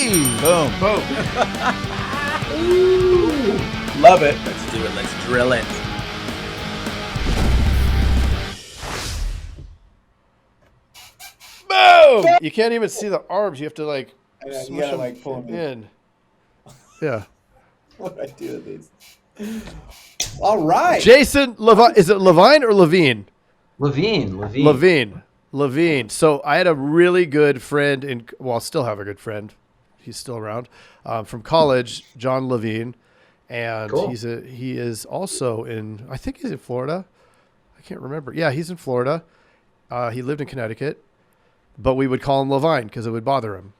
Boom. Boom. Ooh. Love it. Let's do it. Let's drill it. Boom! You can't even see the arms. You have to like you gotta like pull them in. Yeah. What do I do with these? All right. Jason Levine. Is it Levine or Levine? Levine. So I had a really good friend I still have a good friend. He's still around from college, John Levine, and cool. he is also I think he's in Florida. I can't remember. Yeah, he's in Florida. He lived in Connecticut, but we would call him Levine because it would bother him.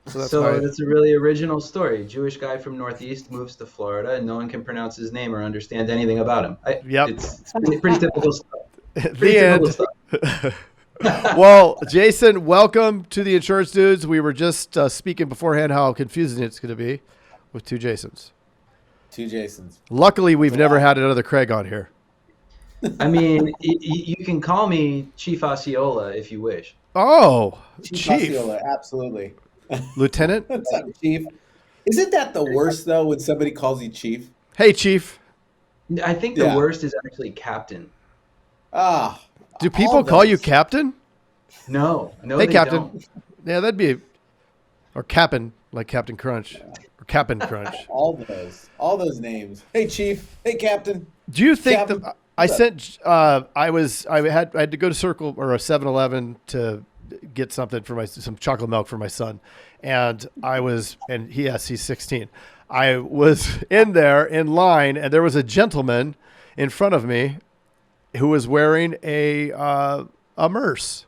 So that's a really original story. Jewish guy from Northeast moves to Florida, and no one can pronounce his name or understand anything about him. It's pretty typical stuff. The end. Well, Jason, welcome to the Insurance Dudes. We were just speaking beforehand how confusing it's going to be with two Jasons. Luckily, we've never had another Craig on here. I mean, you can call me Chief Osceola if you wish. Oh, Chief Osceola, absolutely. Lieutenant? What's up, Chief? Isn't that the worst, though, when somebody calls you Chief? Hey, Chief. I think the worst is actually Captain. Do people call you Captain? No, hey, Captain. Don't. Yeah, that'd be... Or Cap'n, like Captain Crunch. Or Cap'n Crunch. All those names. Hey, Chief. Hey, Captain. Do you think that... I sent... I had to go to Circle or a 7-Eleven to get something for some chocolate milk for my son. And he's 16. I was in there in line, and there was a gentleman in front of me who was wearing a merce.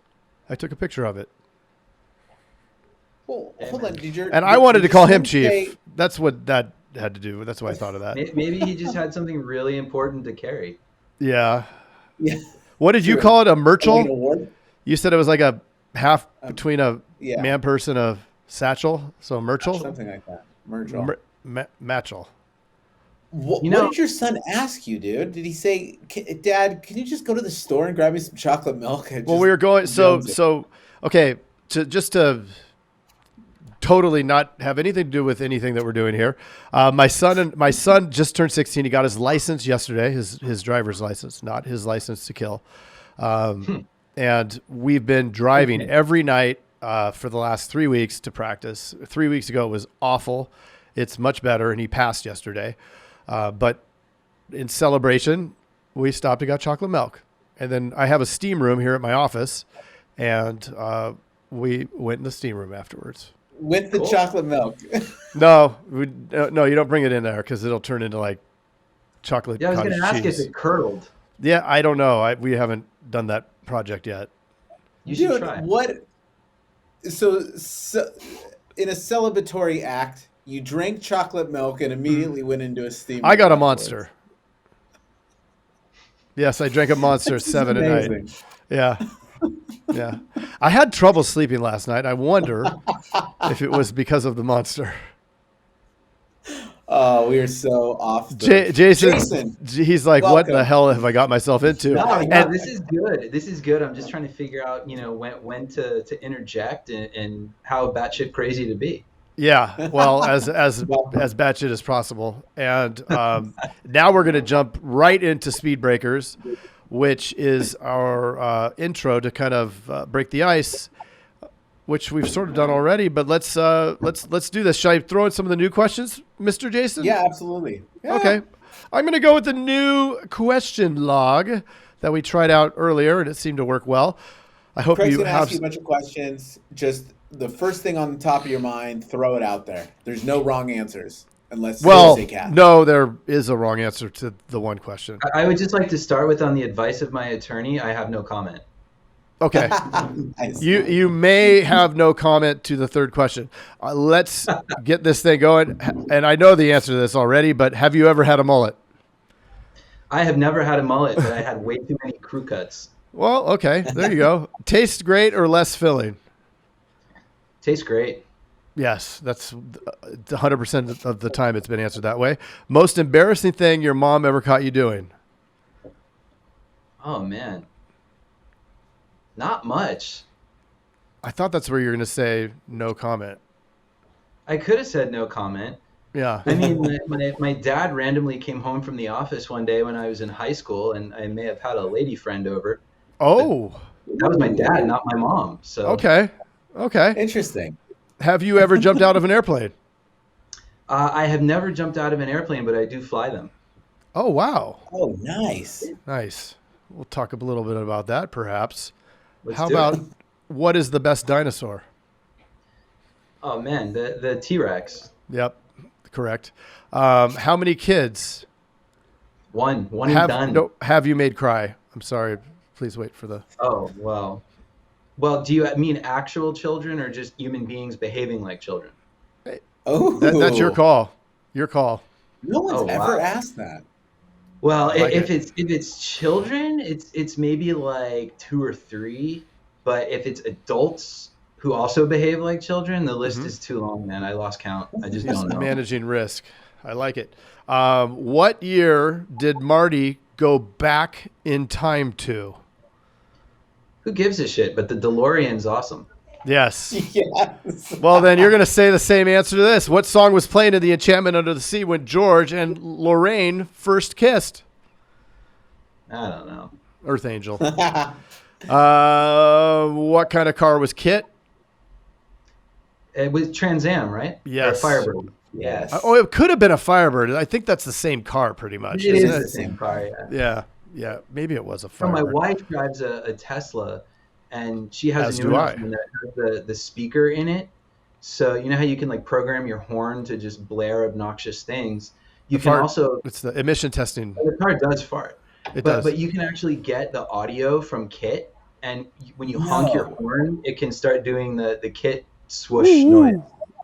I took a picture of it. Well, hold on. I wanted to call him Chief. That's what that had to do. That's why I thought of that. Maybe he just had something really important to carry. Yeah. What did you call it? A merchel? You said it was like a half between a man purse and a satchel. So a merchel? Something like that. Merchel. Matchel. What did your son ask you, dude? Did he say, Dad, can you just go to the store and grab me some chocolate milk? Well, we were going, okay, just to totally not have anything to do with anything that we're doing here. My son just turned 16. He got his license yesterday, his driver's license, not his license to kill. And we've been driving every night for the last 3 weeks to practice. 3 weeks ago, it was awful. It's much better, and he passed yesterday. But in celebration, we stopped and got chocolate milk. And then I have a steam room here at my office, and we went in the steam room afterwards. With the chocolate milk? No, you don't bring it in there because it'll turn into like chocolate. Yeah, I was going to ask if it curdled. Yeah, I don't know. We haven't done that project yet. You should try. What? So in a celebratory act, you drank chocolate milk and immediately went into a steam room. I got a Monster. Yes, I drank a Monster 7 at night. Yeah. Yeah. I had trouble sleeping last night. I wonder if it was because of the Monster. Oh, we are so off. Jason, he's like, welcome. What the hell have I got myself into? No, this is good. This is good. I'm just trying to figure out, when to interject and how batshit crazy to be. Yeah, well, as batshit as possible. And now we're going to jump right into Speed Breakers, which is our intro to kind of break the ice, which we've sort of done already. But let's do this. Should I throw in some of the new questions, Mr. Jason? Yeah, absolutely. Yeah. Okay, I'm going to go with the new question log that we tried out earlier, and it seemed to work well. I hope Craig's you gonna ask you a bunch of questions. Just the first thing on the top of your mind, throw it out there. There's no wrong answers unless you say cat. No, there is a wrong answer to the one question. I would just like to start with, on the advice of my attorney, I have no comment. Okay. You may have no comment to the third question. Let's get this thing going. And I know the answer to this already, but have you ever had a mullet? I have never had a mullet, but I had way too many crew cuts. Well, okay. There you go. Tastes great or less filling? Tastes great. Yes, that's 100% of the time it's been answered that way. Most embarrassing thing your mom ever caught you doing? Oh, man. Not much. I thought that's where you're going to say no comment. I could have said no comment. Yeah. I mean, my dad randomly came home from the office one day when I was in high school, and I may have had a lady friend over. Oh. That was my dad, not my mom. So Okay. Interesting. Have you ever jumped out of an airplane? I have never jumped out of an airplane, but I do fly them. Oh, wow. Oh, nice. Nice. We'll talk a little bit about that, perhaps. Let's How do about it. what is the best dinosaur? Oh man, the T-Rex. Yep, correct. How many kids One and done. have you made cry? I'm sorry. Please wait for the. Oh well. Well, do you mean actual children or just human beings behaving like children? Oh, That's your call. Your call. No one's ever wow. asked that. Well, I like if it's children, it's maybe like 2 or 3. But if it's adults who also behave like children, the list is too long, man. I lost count. I just don't know. Managing risk. I like it. What year did Marty go back in time to? Who gives a shit? But the DeLorean's awesome. Yes. Yes. Well, then you're going to say the same answer to this. What song was playing in The Enchantment Under the Sea when George and Lorraine first kissed? I don't know. Earth Angel. What kind of car was Kit? It was Trans Am, right? Yes. Or Firebird. Yes. Oh, it could have been a Firebird. I think that's the same car pretty much. It isn't is it? the same car, yeah. Yeah. Yeah. Maybe it was a So my Firebird. wife drives a Tesla, and she has As a do new I. one that has the speaker in it. So you know how you can like program your horn to just blare obnoxious things. You can also It's the emission testing. the car does fart, It does. but you can actually get the audio from Kit, and when you honk your horn, it can start doing the Kit swoosh noise.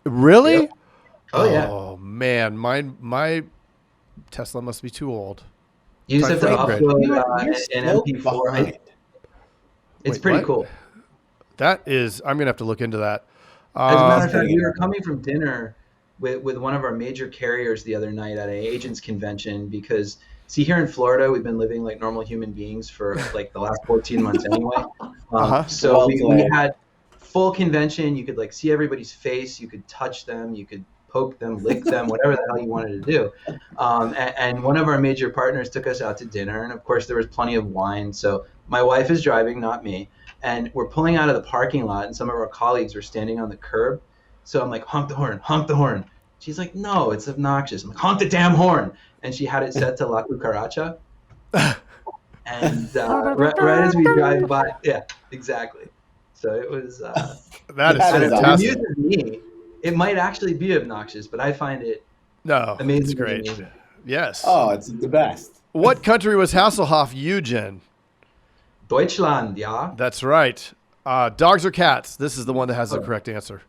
Really? Yep. Oh yeah. Oh man, my Tesla must be too old. You just have to Time for upload You're an so MP4. behind. It's Wait, pretty what? cool. That is, I'm gonna have to look into that. As a matter of fact, we were coming from dinner with one of our major carriers the other night at an agents convention because, see, here in Florida, we've been living like normal human beings for like the last 14 months anyway. So Well we played. had full convention. You could like see everybody's face. You could touch them. You could poke them, lick them, whatever the hell you wanted to do. And one of our major partners took us out to dinner. And of course, there was plenty of wine. So my wife is driving, not me. And we're pulling out of the parking lot, and some of our colleagues were standing on the curb. So I'm like, honk the horn, honk the horn. She's like, no, it's obnoxious. I'm like, honk the damn horn. And she had it set to La Cucaracha. And right as we drive by, yeah, exactly. So it was. That is That is it fantastic. amuses me. It might actually be obnoxious, but I find it No, amazing. it's great. Amazing. Yes. Oh, it's the best. What country was Hasselhoff Eugen? Deutschland, yeah. That's right. Dogs or cats? This is the one that has the correct answer.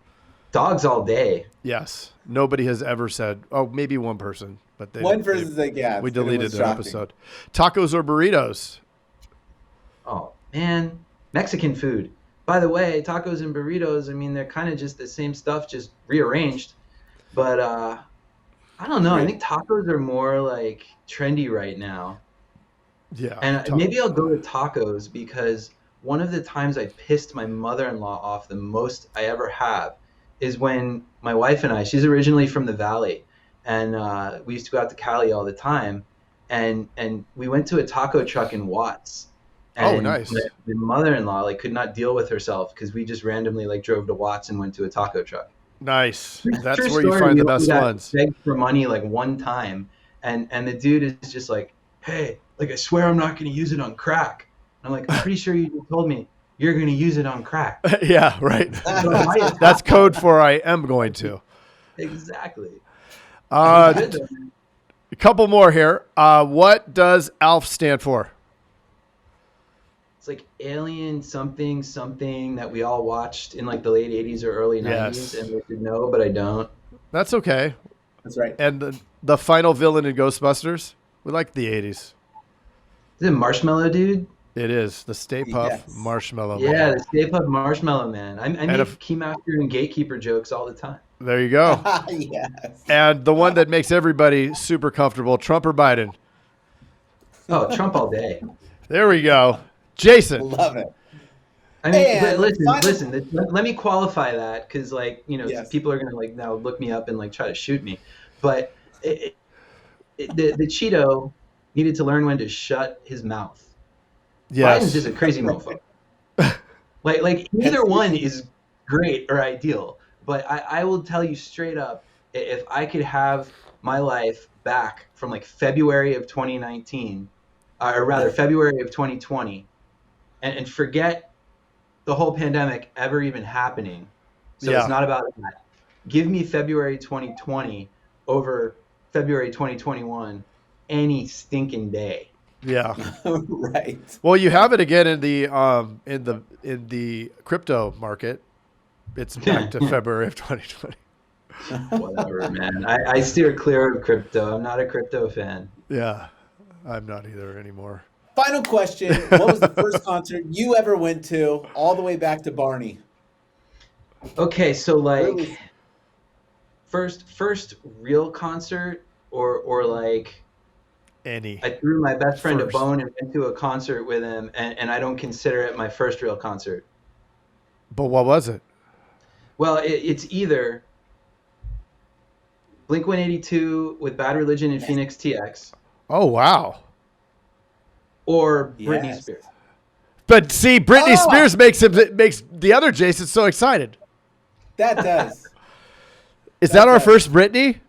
Dogs all day. Yes. Nobody has ever said. Oh, maybe one person, but they. One person's like, yeah. We it deleted was an shocking. episode. Tacos or burritos? Oh man, Mexican food. By the way, tacos and burritos, I mean, they're kind of just the same stuff, just rearranged. But I don't know. I think tacos are more like trendy right now. Yeah. And maybe I'll go with tacos because one of the times I pissed my mother-in-law off the most I ever have is when my wife and I, she's originally from the Valley, and we used to go out to Cali all the time, and we went to a taco truck in Watts. And Oh, nice. The mother-in-law like could not deal with herself because we just randomly like drove to Watts and went to a taco truck. Nice. That's True where you story, find the we best only got ones. begged for money like one time, and the dude is just like, hey, like I swear I'm not going to use it on crack. And I'm like, I'm pretty sure you just told me you're going to use it on crack. Yeah, right. So why is That's code for I am going to. exactly. A Good though, man. couple more here. What does ALF stand for? It's like Alien something something that we all watched in like the late 80s or early 90s, Yes. and we should know, but I don't. That's okay. That's right. And the final villain in Ghostbusters? We like the 80s. Is it Marshmallow Dude? It is. The Stay Puft Yes. Marshmallow Yeah, Man. the Stay Puft Marshmallow Man. I make if- Keymaster and Gatekeeper jokes all the time. There you go. Yes. And the one that makes everybody super comfortable, Trump or Biden? Oh, Trump all day. There we go. Jason, Love it. I mean, And but listen, final- listen. Let me qualify that because, like, Yes. people are gonna like now look me up and like try to shoot me. But the Cheeto needed to learn when to shut his mouth. Biden's Yes. just a crazy mofo. Like either one is great or ideal. But I will tell you straight up, if I could have my life back from like February of 2019, or rather February of 2020, and forget the whole pandemic ever even happening. So it's Yeah. not about that. Give me February 2020 over February 2021 any stinking day. Yeah. Right. Well, you have it again in the crypto market. It's back to February of 2020. Whatever, man. I steer clear of crypto. I'm not a crypto fan. Yeah. I'm not either anymore. Final question. What was the first concert you ever went to all the way back to Barney? Okay, so like Really? first real concert or like Any. I threw my best friend First. a bone and went to a concert with him, and I don't consider it my first real concert. But what was it? Well, it's either Blink-182 with Bad Religion and Phoenix TX Oh, wow. or Britney Yes. Spears. But see, Brittany Oh! Spears makes the other Jason so excited. That does. Is That that our does. first Brittany?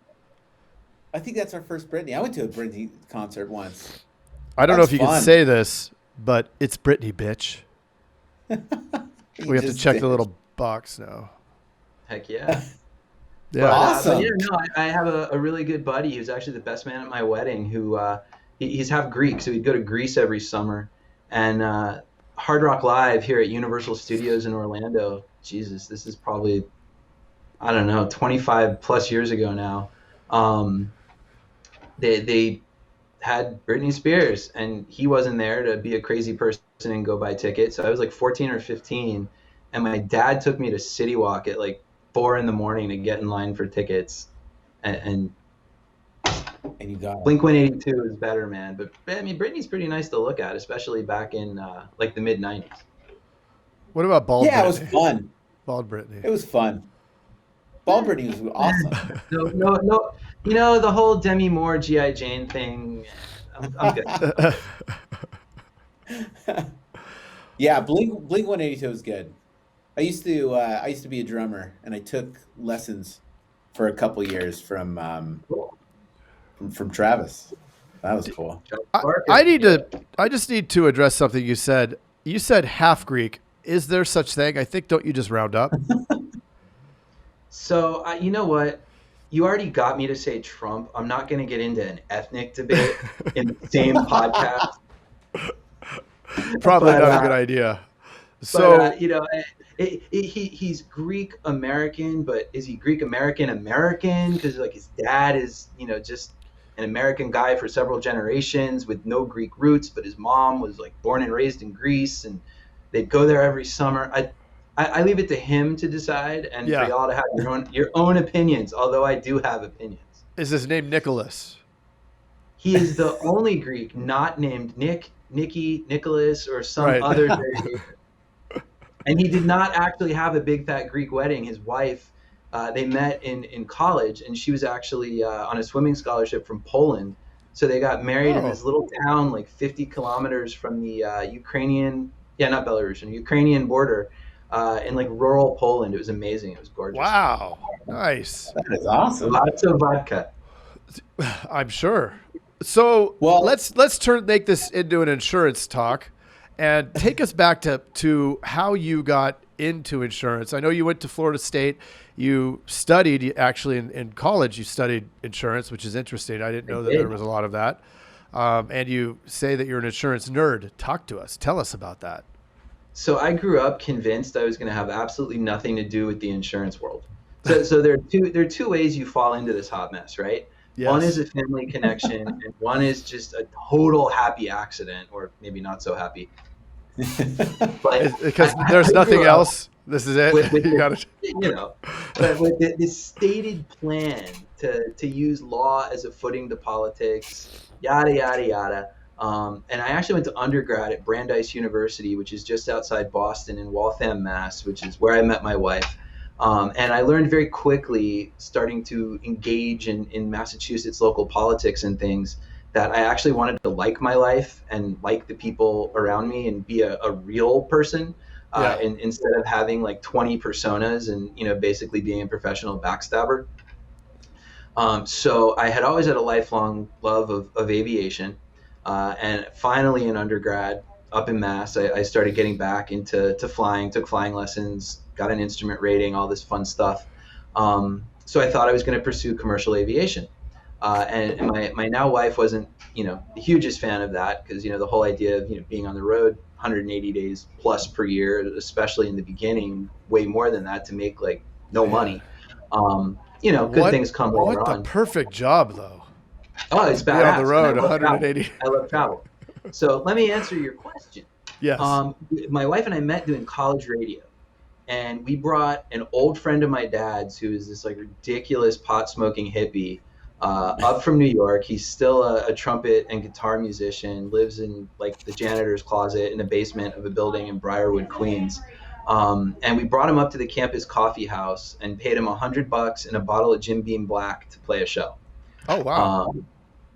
I think that's our first Britney. I went to a Britney concert once. I don't know That's if you can fun. say this, but it's Brittany, bitch. We have to just check did. the little box now. Heck yeah. Yeah. Awesome. But yeah, no, I have a really good buddy who's actually the best man at my wedding who he's half Greek, so he'd go to Greece every summer. And Hard Rock Live here at Universal Studios in Orlando, Jesus, this is probably, I don't know, 25 plus years ago now. They had Britney Spears, and he wasn't there to be a crazy person and go buy tickets. So I was like 14 or 15, and my dad took me to City Walk at like 4 a.m. to get in line for tickets. And And you got it. Blink-182 is better, man. But I mean, Britney's pretty nice to look at, especially back in like the mid 90s. What about bald Yeah, it was Brittany? fun. Bald Brittany. It was fun. Ball Britney was awesome. No. You know, the whole Demi Moore, G.I. Jane thing, I'm good. Yeah, Blink 182 was good. I used to be a drummer, and I took lessons for a couple years from Travis. That was cool. I just need to address something you said. You said half Greek. Is there such thing? I think, don't you just round up? So, you know what? You already got me to say Trump. I'm not going to get into an ethnic debate in the same podcast. Probably But, not a good idea. But, So, you know, he's Greek American, but is he Greek American? Because like his dad is, just an American guy for several generations with no Greek roots, but his mom was like born and raised in Greece, and they'd go there every summer. I leave it to him to decide, and Yeah. for y'all to have your own opinions. Although I do have opinions. is his name Nicholas? He is the only Greek not named Nick, Nicky, Nicholas, or some Right. other variation. And he did not actually have a big fat Greek wedding. His wife, they met in college, and she was actually on a swimming scholarship from Poland. So they got married in Oh. this little town like 50 kilometers from the Ukrainian border, in like rural Poland. It was amazing. It was gorgeous. Wow. Nice. That is awesome. Lots of vodka. I'm sure. So Well- let's make this into an insurance talk, and take us back to how you got into insurance. I know you went to Florida State. You studied actually in college. You studied insurance, which is interesting. I didn't know that did. there was a lot of that. And you say that you're an insurance nerd. Talk to us. Tell us about that. So I grew up convinced I was going to have absolutely nothing to do with the insurance world. So there are two ways you fall into this hot mess, right? Yes. One is a family connection, and one is just a total happy accident, or maybe not so happy. But Because I there's grew nothing up else. This is it. with You got it. but with the stated plan to use law as a footing to politics, yada yada yada. And I actually went to undergrad at Brandeis University, which is just outside Boston in Waltham, Mass, which is where I met my wife. And I learned very quickly, starting to engage in Massachusetts local politics and things, that I actually wanted to like my life and like the people around me and be a real person, instead of having like 20 personas and, basically being a professional backstabber. So I had always had a lifelong love of aviation. And finally in undergrad up in Mass, I started getting back into flying, took flying lessons, got an instrument rating, all this fun stuff. So I thought I was going to pursue commercial aviation. And my now wife wasn't, the hugest fan of that, because, the whole idea of, being on the road 180 days plus per year, especially in the beginning, way more than that, to make like no money. Good things come later on. What the perfect job, though. Oh, it's badass. Be on the road 180. I love travel. So let me answer your question. Yes. My wife and I met doing college radio, and we brought an old friend of my dad's who is this like ridiculous pot smoking hippie up from New York. He's still a trumpet and guitar musician, lives in like the janitor's closet in the basement of a building in Briarwood, Queens. And we brought him up to the campus coffee house and paid him $100 and a bottle of Jim Beam Black to play a show. Oh, wow.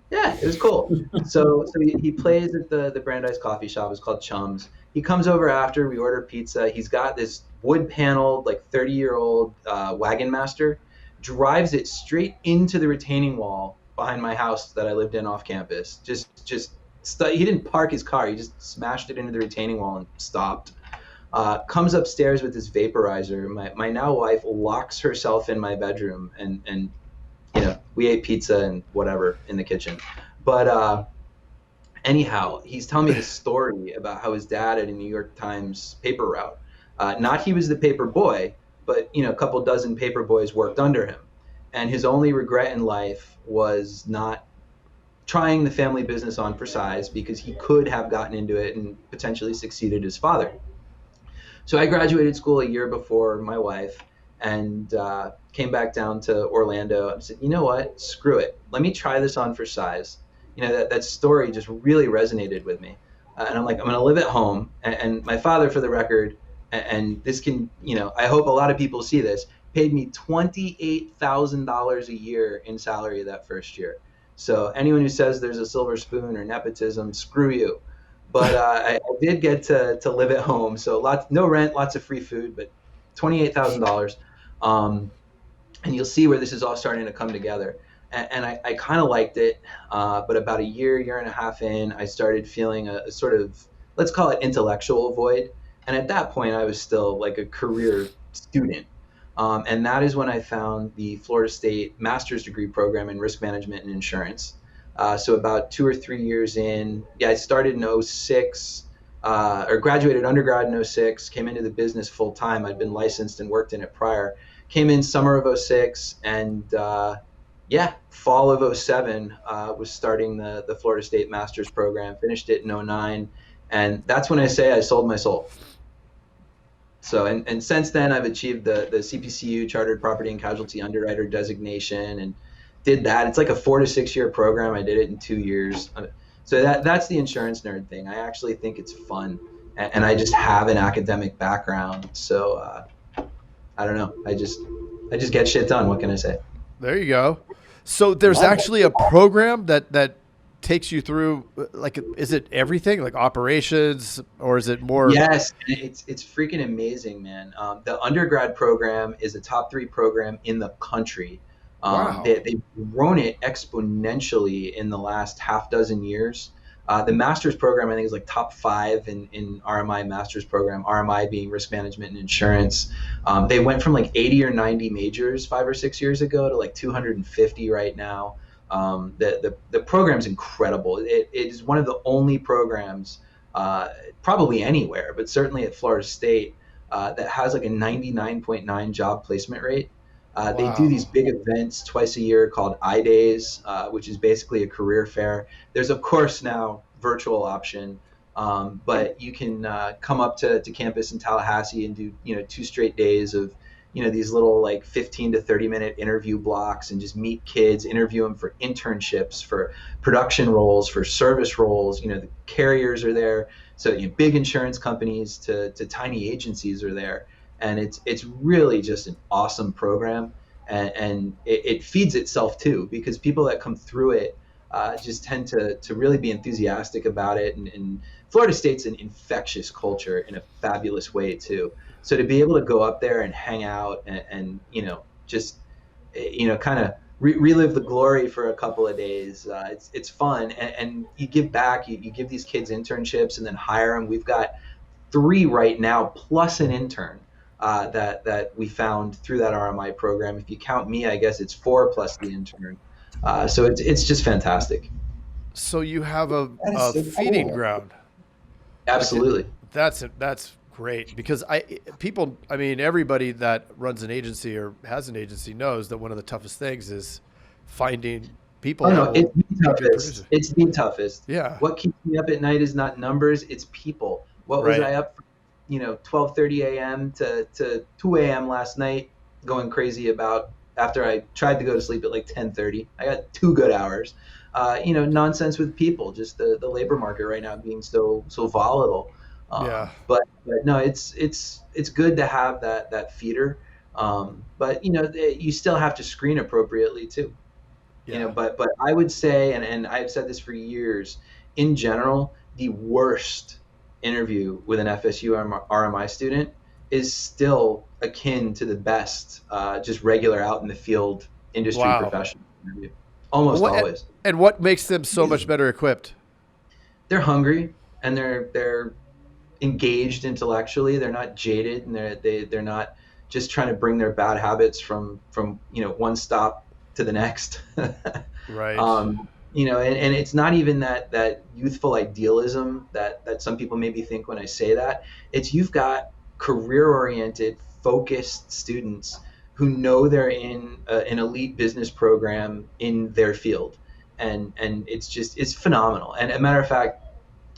Yeah, it was cool. So he plays at the Brandeis coffee shop. It's called Chums. He comes over after, we order pizza. He's got this wood paneled, like 30-year-old Wagon Master, drives it straight into the retaining wall behind my house that I lived in off campus. He didn't park his car. He just smashed it into the retaining wall and stopped. Comes upstairs with his vaporizer. My now wife locks herself in my bedroom, and we ate pizza and whatever in the kitchen. But anyhow, he's telling me this story about how his dad had a New York Times paper route. Not he was the paper boy, but a couple dozen paper boys worked under him. And his only regret in life was not trying the family business on for size, because he could have gotten into it and potentially succeeded his father. So I graduated school a year before my wife, and came back down to Orlando and said, you know what, screw it. Let me try this on for size. That story just really resonated with me. And I'm like, I'm going to live at home. And my father, for the record, and this can, I hope a lot of people see this, paid me $28,000 a year in salary that first year. So anyone who says there's a silver spoon or nepotism, screw you. But I did get to live at home. So no rent, lots of free food, but $28,000. And you'll see where this is all starting to come together. And I kind of liked it. But about a year and a half in, I started feeling a sort of, let's call it intellectual void. And at that point, I was still like a career student. And that is when I found the Florida State master's degree program in risk management and insurance. So about 2 or 3 years in, I started in 2006, or graduated undergrad in 2006, came into the business full time. I'd been licensed and worked in it prior. Came in summer of 2006, and fall of 2007 was starting the Florida State master's program, finished it in 2009. And that's when I say I sold my soul. So, and since then I've achieved the CPCU, Chartered Property and Casualty Underwriter designation, and did that. It's like a 4 to 6 year program. I did it in 2 years. So that's the insurance nerd thing. I actually think it's fun, and I just have an academic background. So I don't know. I just get shit done. What can I say? There you go. So there's actually a program that takes you through, like, is it everything, like operations, or is it more? Yes, it's freaking amazing, man. The undergrad program is a top 3 program in the country. Wow. They've grown it exponentially in the last half dozen years. The master's program, I think, is like top 5 in RMI master's program, RMI being risk management and insurance. They went from like 80 or 90 majors 5 or 6 years ago to like 250 right now. The program's incredible. It is one of the only programs, probably anywhere, but certainly at Florida State, that has like a 99.9 job placement rate. They do these big events twice a year called I-Days, which is basically a career fair. There's, of course, now virtual option, but you can come up to campus in Tallahassee and do 2 straight days of these little like 15 to 30-minute interview blocks and just meet kids, interview them for internships, for production roles, for service roles. The carriers are there. So big insurance companies to tiny agencies are there. And it's really just an awesome program. And it feeds itself too, because people that come through it just tend to really be enthusiastic about it. And Florida State's an infectious culture in a fabulous way too. So to be able to go up there and hang out and just kind of relive the glory for a couple of days, it's fun. And you give back. You give these kids internships and then hire them. We've got 3 right now plus an intern that we found through that RMI program. If you count me, I guess it's 4 plus the intern. So it's just fantastic. So you have a so feeding cool. ground. Absolutely. That's great, because everybody that runs an agency or has an agency knows that one of the toughest things is finding people. Oh no, it's the toughest. It's the toughest. Yeah. What keeps me up at night is not numbers, it's people. What was I up for, 12:30 a.m. to 2 a.m. last night, going crazy about after I tried to go to sleep at like 10:30. I got 2 good hours. Nonsense with people, just the labor market right now being so volatile. But no, it's good to have that feeder. But you still have to screen appropriately too. Yeah. But I would say, and I've said this for years, in general, the worst interview with an FSU RMI student is still akin to the best, just regular out in the field industry professional interview. Almost always. And what makes them so much better equipped? They're hungry and they're engaged intellectually. They're not jaded, and they're not just trying to bring their bad habits from one stop to the next. Right. And it's not even that youthful idealism that some people maybe think when I say that. It's you've got career-oriented, focused students who know they're in an elite business program in their field, and it's phenomenal. And a matter of fact,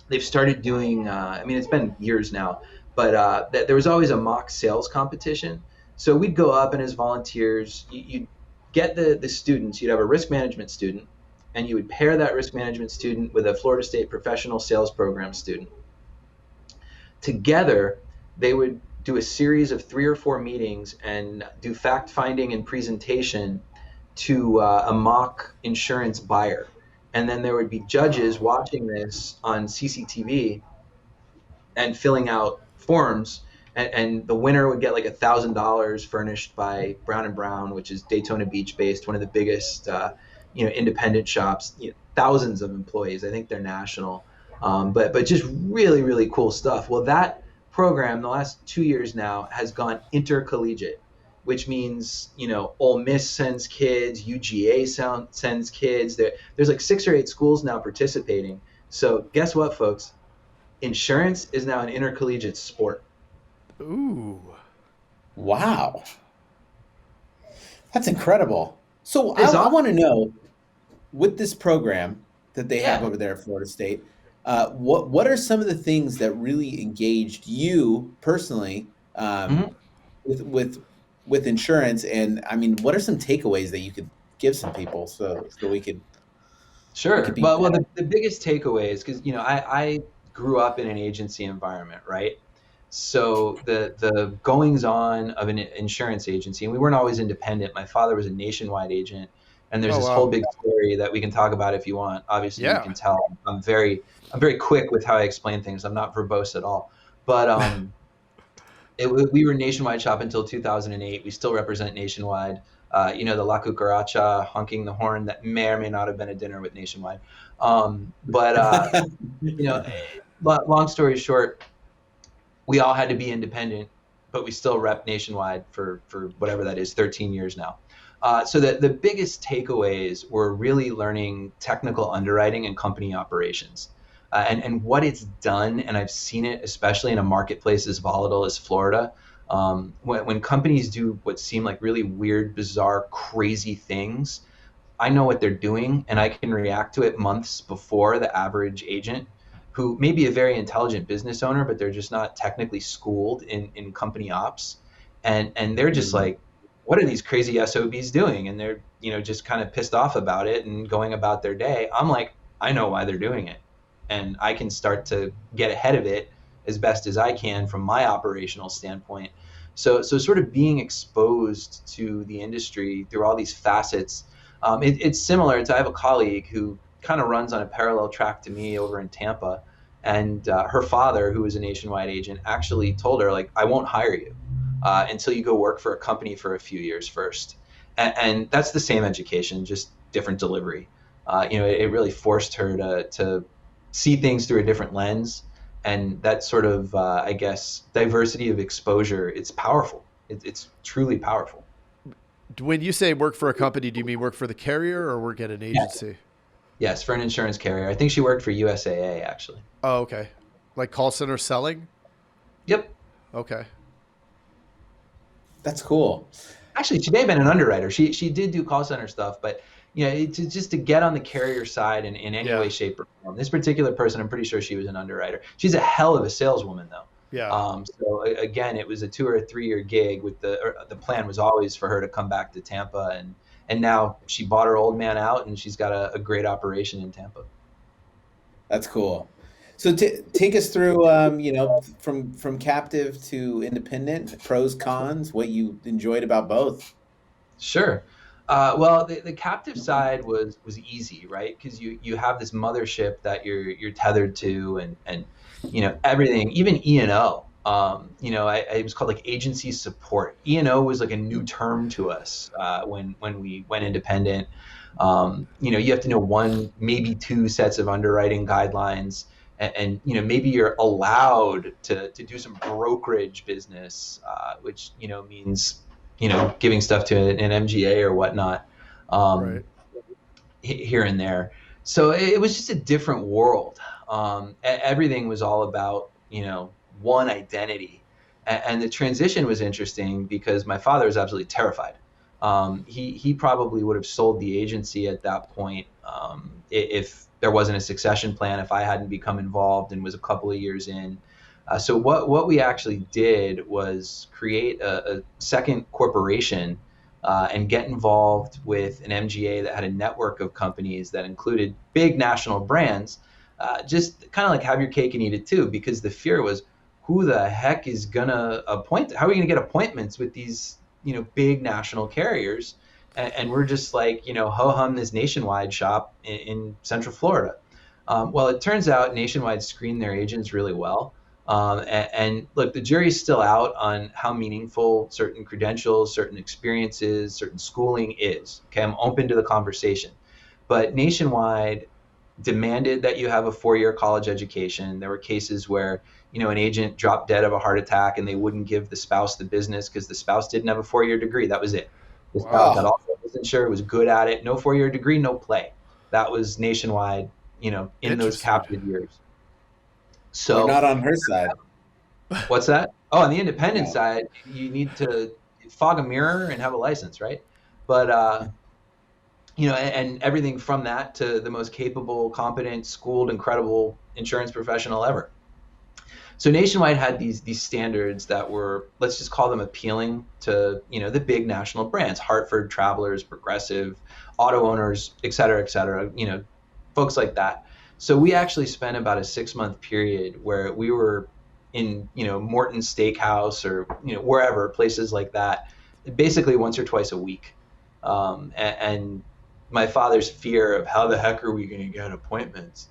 they've started doing. It's been years now, but there was always a mock sales competition. So we'd go up, and as volunteers, you'd get the students. You'd have a risk management student, and you would pair that risk management student with a Florida State professional sales program student. Together, they would do a series of 3 or 4 meetings and do fact finding and presentation to a mock insurance buyer. And then there would be judges watching this on CCTV and filling out forms. And the winner would get like $1,000 furnished by Brown and Brown, which is Daytona Beach based, one of the biggest, independent shops, thousands of employees. I think they're national, but just really, really cool stuff. Well, that program the last 2 years now has gone intercollegiate, which means Ole Miss sends kids, UGA sends kids. There's like 6 or 8 schools now participating. So guess what, folks? Insurance is now an intercollegiate sport. Ooh. Wow. That's incredible. So I want to know, with this program that they have over there at Florida State, what are some of the things that really engaged you personally with insurance? And what are some takeaways that you could give some people so we could? Sure. Well, the biggest takeaway is because I grew up in an agency environment, right? So the goings on of an insurance agency, and we weren't always independent. My father was a nationwide agent, and there's this whole big story that we can talk about if you want. Obviously, you can tell I'm very quick with how I explain things. I'm not verbose at all. But we were nationwide shop until 2008. We still represent nationwide. The La Cucaracha honking the horn, that may or may not have been a dinner with Nationwide. Long story short, we all had to be independent, but we still rep Nationwide for whatever that is, 13 years now. So the biggest takeaways were really learning technical underwriting and company operations, and what it's done. And I've seen it, especially in a marketplace as volatile as Florida. When companies do what seem like really weird, bizarre, crazy things, I know what they're doing, and I can react to it months before the average agent, who may be a very intelligent business owner, but they're just not technically schooled in company ops. and they're just like, what are these crazy SOBs doing? And they're, just kind of pissed off about it and going about their day. I'm like, I know why they're doing it, and I can start to get ahead of it as best as I can from my operational standpoint. So sort of being exposed to the industry through all these facets. It's similar to, I have a colleague who kind of runs on a parallel track to me over in Tampa, and her father, who was a nationwide agent, actually told her, like, I won't hire you until you go work for a company for a few years first. And that's the same education, just different delivery. It really forced her to see things through a different lens. And that sort of, I guess, diversity of exposure, it's powerful. It's truly powerful. When you say work for a company, do you mean work for the carrier or work at an agency? Yes, for an insurance carrier. I think she worked for USAA, actually. Oh, okay. Like call center selling? Yep. Okay. That's cool. Actually, she may have been an underwriter. She did do call center stuff, but just to get on the carrier side in any way, shape, or form. This particular person, I'm pretty sure she was an underwriter. She's a hell of a saleswoman, though. Yeah. So again, it was a 2 or 3 year gig. With the plan was always for her to come back to Tampa, and now she bought her old man out, and she's got a great operation in Tampa. That's cool. So take us through, from captive to independent, pros, cons, what you enjoyed about both. Sure. Well, the captive side was easy, right? Because you have this mothership that you're tethered to, and everything, even E&O. It was called like agency support. E&O was like a new term to us when we went independent. You have to know 1, maybe 2 sets of underwriting guidelines, and maybe you're allowed to do some brokerage business, which means giving stuff to an MGA or whatnot, Right. here and there. So it was just a different world. Everything was all about, one identity. And the transition was interesting because my father was absolutely terrified. He probably would have sold the agency at that point if there wasn't a succession plan, if I hadn't become involved and was a couple of years in. So what we actually did was create a second corporation and get involved with an MGA that had a network of companies that included big national brands, just kind of like have your cake and eat it too, because the fear was, who the heck is gonna appoint? How are we gonna get appointments with these big national carriers? And we're just like, ho-hum this Nationwide shop in Central Florida. Well, it turns out Nationwide screened their agents really well. And look, the jury's still out on how meaningful certain credentials, certain experiences, certain schooling is. Okay, I'm open to the conversation. But Nationwide demanded that you have a 4-year college education. There were cases where, an agent dropped dead of a heart attack and they wouldn't give the spouse the business because the spouse didn't have a 4-year degree. That was it. The spouse had all wasn't sure, was good at it. No 4-year degree, no play. That was Nationwide, in those captive years. So we're not on her side. What's that? Oh, on the independent side, you need to fog a mirror and have a license, right? But and everything from that to the most capable, competent, schooled, incredible insurance professional ever. So Nationwide had these standards that were, let's just call them appealing to the big national brands: Hartford, Travelers, Progressive, auto owners, et cetera, folks like that. So we actually spent about a 6-month period where we were in Morton Steakhouse or wherever, places like that, basically once or twice a week. And my father's fear of how the heck are we going to get appointments,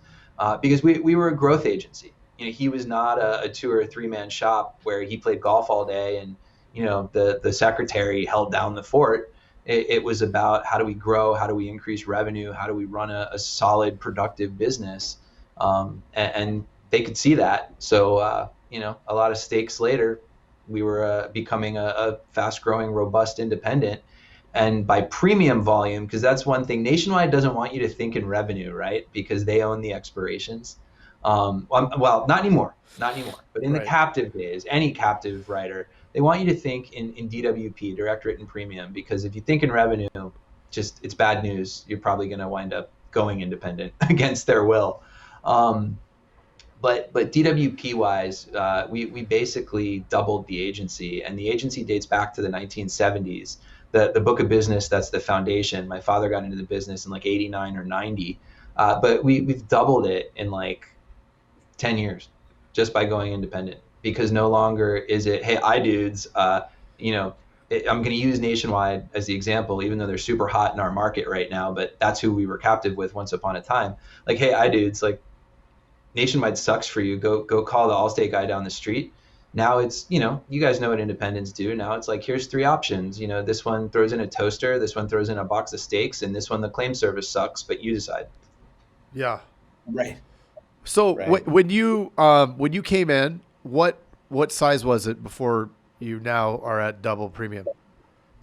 because we were a growth agency. He was not a 2 or 3 man shop where he played golf all day and the secretary held down the fort. It was about, how do we grow, how do we increase revenue, how do we run a solid, productive business, and they could see that. So a lot of stakes later, we were becoming a fast-growing, robust independent. And by premium volume, because that's one thing, Nationwide doesn't want you to think in revenue, right? Because they own the expirations. Well, not anymore. But in the captive days, any captive writer, they want you to think in DWP, direct written premium, because if you think in revenue, it's bad news. You're probably going to wind up going independent against their will. But DWP wise, we basically doubled the agency, and the agency dates back to the 1970s. The book of business, that's the foundation. My father got into the business in like 89 or 90, but we've doubled it in like 10 years just by going independent, because no longer is it, hey, iDudes, I'm going to use Nationwide as the example, even though they're super hot in our market right now, but that's who we were captive with once upon a time. Like, hey, iDudes, like, Nationwide sucks for you. Go call the Allstate guy down the street. Now it's, you guys know what independents do. Now it's like, here's 3 options. This one throws in a toaster, this one throws in a box of steaks, and this one, the claim service sucks, but you decide. Yeah. Right. So Right. when you came in, what size was it before you now are at double premium?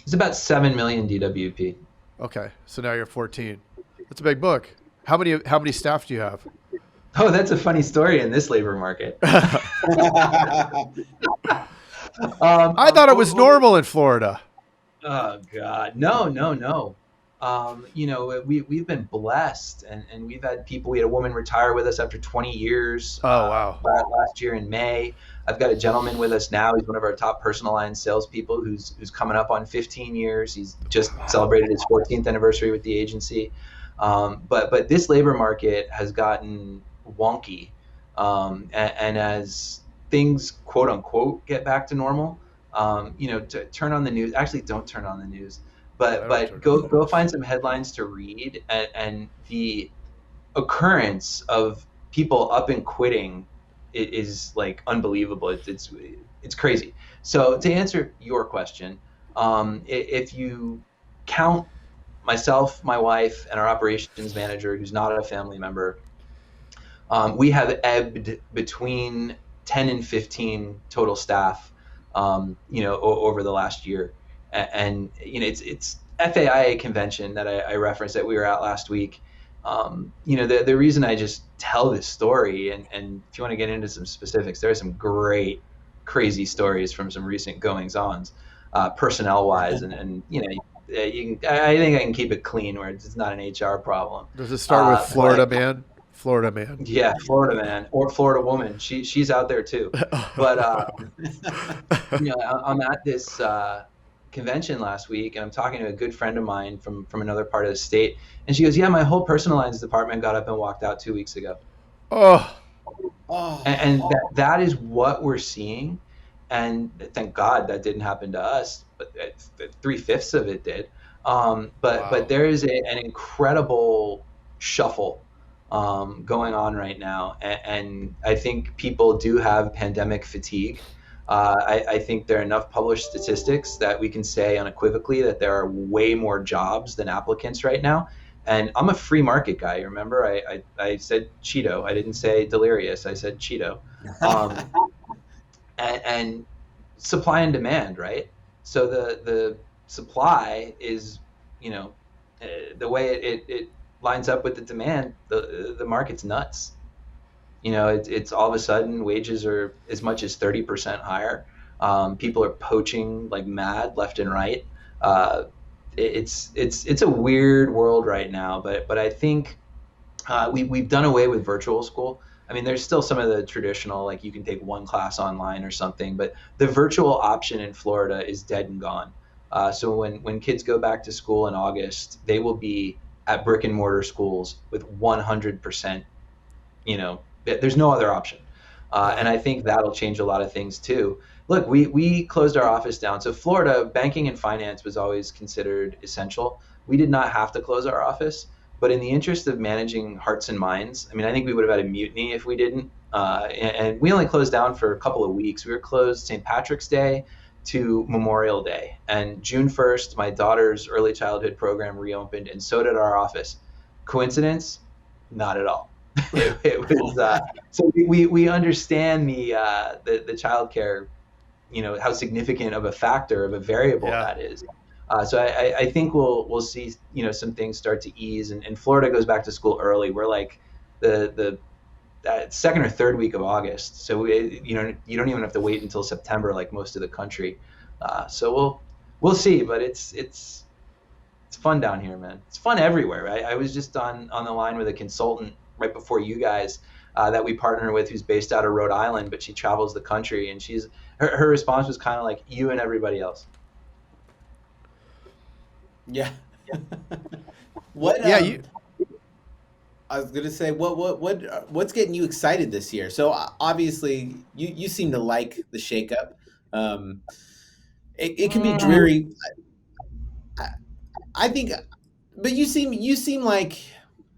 It's about 7 million DWP. Okay. So now you're 14. That's a big book. How many staff do you have? Oh, that's a funny story in this labor market. I thought it was normal in Florida. Oh God, no. We've been blessed, and we've had people. We had a woman retire with us after 20 years. Oh, wow. Last year in May. I've got a gentleman with us now. He's one of our top personal line salespeople who's coming up on 15 years. He's just celebrated his 14th anniversary with the agency. But this labor market has gotten wonky, and as things quote unquote get back to normal, to turn on the news. Actually, don't turn on the news, but go find some headlines to read, and the occurrence of people up and quitting is like unbelievable. It's crazy. So to answer your question, if you count myself, my wife, and our operations manager, who's not a family member, we have ebbed between 10 and 15 total staff, over the last year. And it's FAIA convention that I referenced that we were at last week. The reason I just tell this story, and if you want to get into some specifics, there are some great, crazy stories from some recent goings-ons, personnel-wise, and I think I can keep it clean where it's not an HR problem. Does it start with Florida man? Florida man. Yeah, Florida man or Florida woman. She's out there too. But I'm at this convention last week, and I'm talking to a good friend of mine from another part of the state, and she goes, "Yeah, my whole personal lines department got up and walked out 2 weeks ago." Oh. And that is what we're seeing, and thank God that didn't happen to us, but 3/5 of it did. But there is an incredible shuffle going on right now, and I think people do have pandemic fatigue. I think there are enough published statistics that we can say unequivocally that there are way more jobs than applicants right now. And I'm a free market guy. Remember, I said Cheeto. I didn't say delirious. I said Cheeto. And supply and demand, right? So the supply is, the way it lines up with the demand, the market's nuts. It's all of a sudden wages are as much as 30% higher. People are poaching like mad left and right. It's a weird world right now, but I think we've done away with virtual school. I mean, there's still some of the traditional, like you can take one class online or something, but the virtual option in Florida is dead and gone. So when kids go back to school in August, they will be at brick and mortar schools with 100%, there's no other option. And I think that'll change a lot of things too. Look, we closed our office down. So Florida, banking and finance was always considered essential. We did not have to close our office, but in the interest of managing hearts and minds, I think we would have had a mutiny if we didn't. And we only closed down for a couple of weeks. We were closed St. Patrick's Day to Memorial Day. And June 1st, my daughter's early childhood program reopened, and so did our office. Coincidence? Not at all. It was so we understand the childcare, how significant of a factor of a variable that is. So I think we'll see some things start to ease, and Florida goes back to school early. We're like the second or third week of August, so you don't even have to wait until September like most of the country. So we'll see, but it's fun down here, man. It's fun everywhere. I was just on the line with a consultant right before you guys, that we partner with, who's based out of Rhode Island, but she travels the country, and her response was kind of like you and everybody else. Yeah. What? Yeah, I was gonna say, what's getting you excited this year? So obviously, you seem to like the shakeup. It can be dreary. I think, but you seem like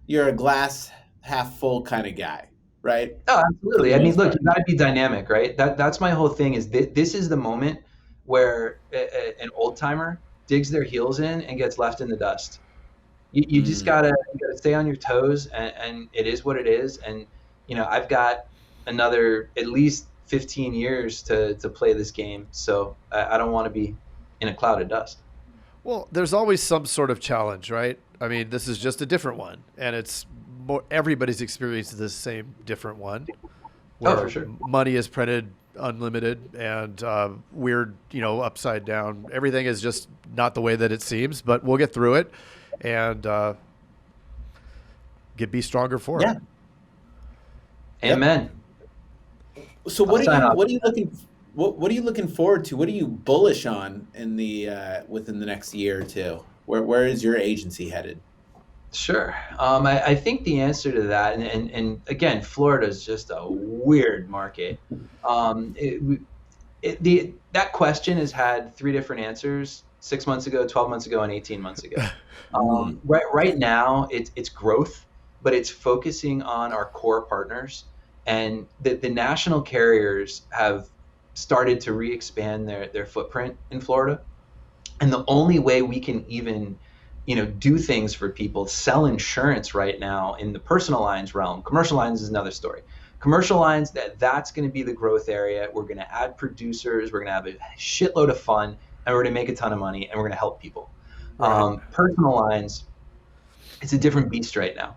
you're a glass half full kind of guy, right? Oh, absolutely. I mean, look, you got to be dynamic, right? That's my whole thing. Is this is the moment where an old timer digs their heels in and gets left in the dust. You just gotta stay on your toes, and it is what it is. And I've got another at least 15 years to play this game, so I don't want to be in a cloud of dust. Well, there's always some sort of challenge, right? I mean, this is just a different one, and it's more, everybody's experience is the same different one. Where for sure. Money is printed unlimited and weird, upside down. Everything is just not the way that it seems, but we'll get through it and be stronger for it. Amen. So what are you looking forward to? What are you bullish on in the within the next year or two? Where is your agency headed? Sure. I think the answer to that, and again, Florida is just a weird market. That question has had 3 different answers: 6 months ago, 12 months ago, and 18 months ago. Right now, it's growth, but it's focusing on our core partners, and the national carriers have started to re-expand their footprint in Florida. And the only way we can even do things for people, sell insurance right now in the personal lines realm. Commercial lines is another story. Commercial lines, that's going to be the growth area. We're going to add producers. We're going to have a shitload of fun, and we're going to make a ton of money, and we're going to help people. Right. Personal lines, it's a different beast right now.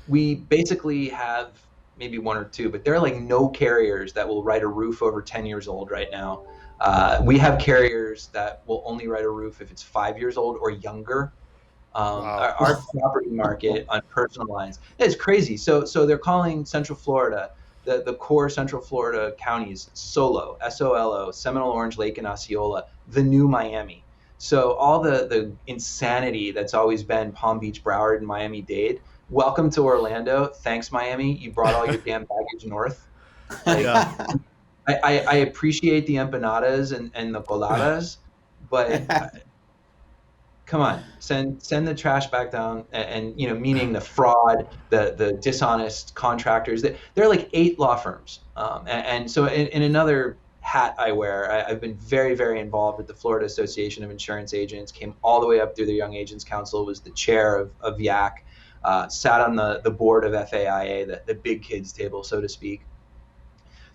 We basically have maybe 1 or 2, but there are like no carriers that will write a roof over 10 years old right now. We have carriers that will only write a roof if it's 5 years old or younger. Wow. Our property market on personal lines is crazy. So they're calling Central Florida, the core Central Florida counties, SOLO, SOLO, Seminole, Orange Lake, and Osceola, the new Miami. So all the insanity that's always been Palm Beach, Broward, and Miami-Dade, welcome to Orlando. Thanks, Miami. You brought all your damn baggage north. I appreciate the empanadas and the coladas, but come on, send the trash back down, and meaning the fraud, the dishonest contractors. There are like 8 law firms, and so in another hat I wear, I've been very, very involved with the Florida Association of Insurance Agents. Came all the way up through the Young Agents Council, was the chair of YAC, sat on the board of FAIA, the big kids table, so to speak.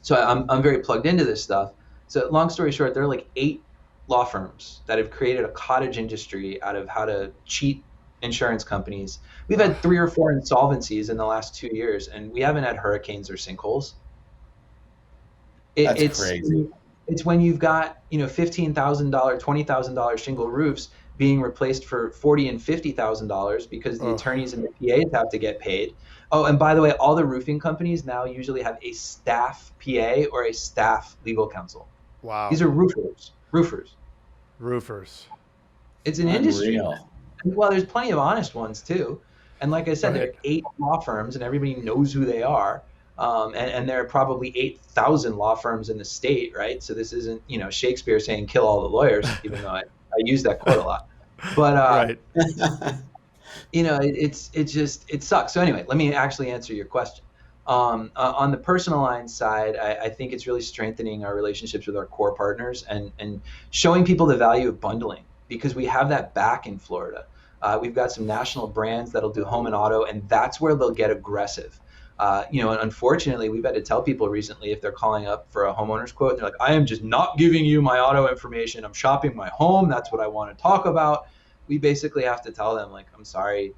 So I'm very plugged into this stuff. So long story short, there are like 8 law firms that have created a cottage industry out of how to cheat insurance companies. We've had 3 or 4 insolvencies in the last 2 years, and we haven't had hurricanes or sinkholes. It's crazy. It's when you've got $15,000, $20,000 shingle roofs being replaced for $40,000 and $50,000 because the attorneys and the PAs have to get paid. Oh, and by the way, all the roofing companies now usually have a staff PA or a staff legal counsel. Wow. These are roofers. It's an industry. Well, there's plenty of honest ones too. And like I said, there are 8 law firms and everybody knows who they are. And there are probably 8,000 law firms in the state, right? So this isn't, Shakespeare saying kill all the lawyers, even though I use that quote a lot. But, it sucks. So anyway, let me actually answer your question. On the personal line side, I think it's really strengthening our relationships with our core partners and showing people the value of bundling, because we have that back in Florida. We've got some national brands that'll do home and auto, and that's where they'll get aggressive. And unfortunately, we've had to tell people recently, if they're calling up for a homeowner's quote, and they're like, I am just not giving you my auto information. I'm shopping my home. That's what I want to talk about. We basically have to tell them, like, I'm sorry,